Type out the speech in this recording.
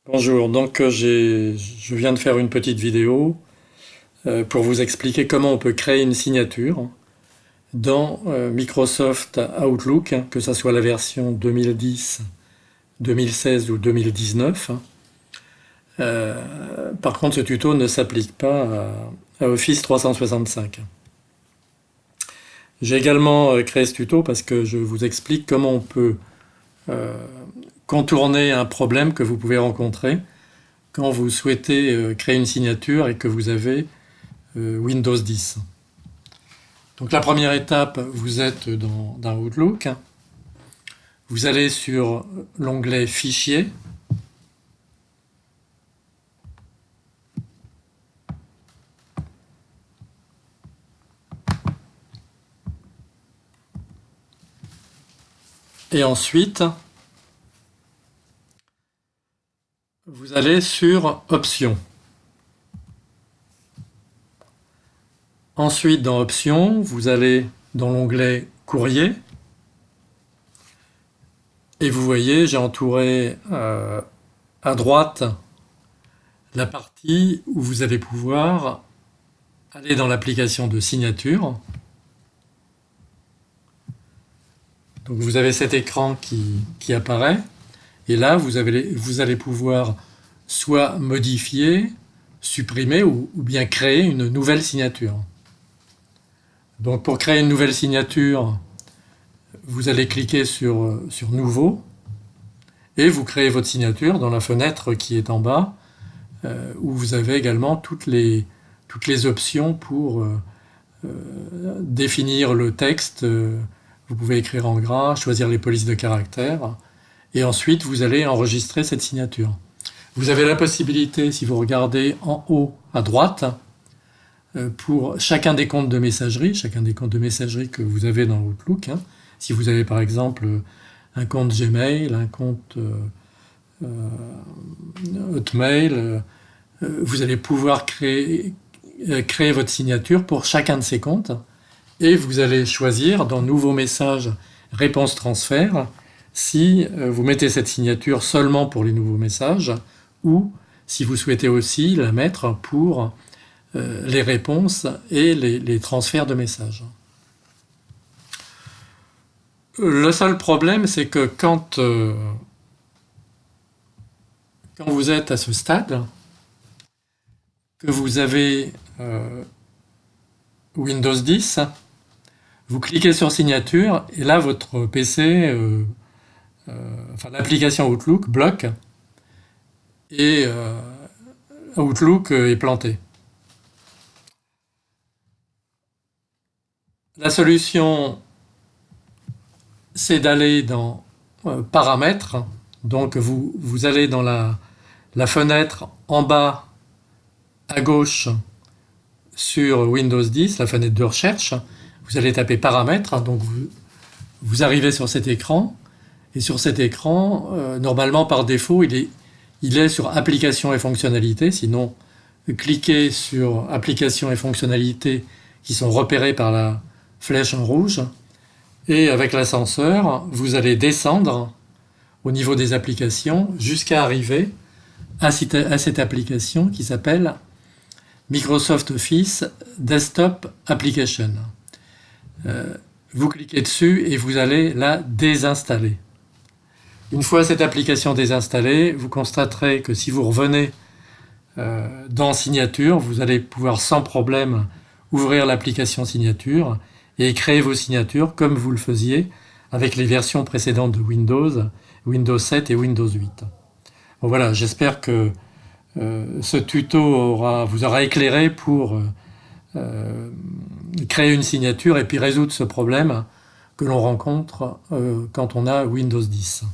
Bonjour, je viens de faire une petite vidéo pour vous expliquer comment on peut créer une signature dans Microsoft Outlook, hein, que ce soit la version 2010, 2016 ou 2019. Par contre, ce tuto ne s'applique pas à Office 365. J'ai également créé ce tuto parce que je vous explique comment on peut euh, contourner un problème que vous pouvez rencontrer quand vous souhaitez créer une signature et que vous avez Windows 10. Donc la première étape, vous êtes dans Outlook. Vous allez sur l'onglet Fichier. Et ensuite, vous allez sur Options. Ensuite, dans Options, vous allez dans l'onglet Courrier. Et vous voyez, j'ai entouré à droite la partie où vous allez pouvoir aller dans l'application de signature. Donc vous avez cet écran qui apparaît. Et là, vous allez pouvoir soit modifier, supprimer ou bien créer une nouvelle signature. Donc pour créer une nouvelle signature, vous allez cliquer sur Nouveau et vous créez votre signature dans la fenêtre qui est en bas où vous avez également toutes les options pour définir le texte. Vous pouvez écrire en gras, choisir les polices de caractères et ensuite vous allez enregistrer cette signature. Vous avez la possibilité, si vous regardez en haut à droite, pour chacun des comptes de messagerie que vous avez dans Outlook. Hein. Si vous avez par exemple un compte Gmail, un compte Hotmail, vous allez pouvoir créer votre signature pour chacun de ces comptes et vous allez choisir dans Nouveaux messages, Réponse transfert, si vous mettez cette signature seulement pour les nouveaux messages ou si vous souhaitez aussi la mettre pour les réponses et les transferts de messages. Le seul problème, c'est que quand vous êtes à ce stade, que vous avez Windows 10, vous cliquez sur signature et là votre PC, enfin l'application Outlook bloque et Outlook est planté. La solution, c'est d'aller dans Paramètres. Donc vous allez dans la fenêtre en bas à gauche sur Windows 10, la fenêtre de recherche. Vous allez taper Paramètres. Donc vous arrivez sur cet écran. Et sur cet écran, normalement par défaut, il est sur Applications et fonctionnalités. Sinon, cliquez sur Applications et fonctionnalités qui sont repérées par la flèche en rouge. Et avec l'ascenseur, vous allez descendre au niveau des applications jusqu'à arriver à cette application qui s'appelle Microsoft Office Desktop Application. Vous cliquez dessus et vous allez la désinstaller. Une fois cette application désinstallée, vous constaterez que si vous revenez dans Signature, vous allez pouvoir sans problème ouvrir l'application Signature et créer vos signatures comme vous le faisiez avec les versions précédentes de Windows, Windows 7 et Windows 8. Bon, voilà, j'espère que ce tuto vous aura éclairé pour créer une signature et puis résoudre ce problème que l'on rencontre quand on a Windows 10.